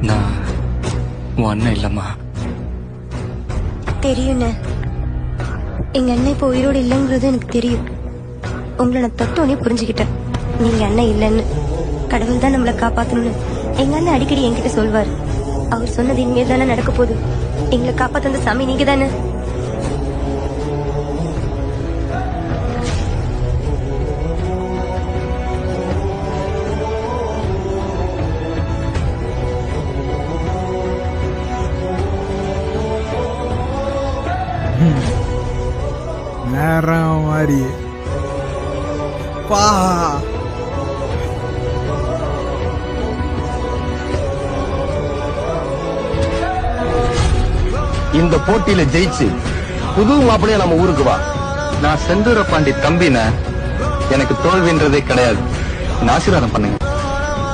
நான் உன் அண்ணன் இல்லம்மா. தெரியும்ண்ணே, எங்க அண்ணன் இப்ப உயிரோடு இல்லைங்கிறது எனக்கு தெரியும். உங்களை நான் தத்துவனே புரிஞ்சுக்கிட்டேன். நீங்க அண்ணன் இல்லைன்னு, கடவுள் தான் நம்மளை காப்பாத்தணும்னு எங்க அண்ணன் அடிக்கடி என்கிட்ட சொல்வார். அவர் சொன்னது இனிமேல் தானே நடக்க போகுது. எங்களை காப்பாத்த அந்த சாமி நீங்க தானே. நேரம் மாதிரி பா இந்த போட்டியில ஜெயிச்சு புது மாப்பிளைய நம்ம ஊருக்கு வா. நான் செந்தூர பாண்டி தம்பின, எனக்கு தோல்வின்றதே கிடையாது. ஆசீர்வாதம் பண்ணுங்க.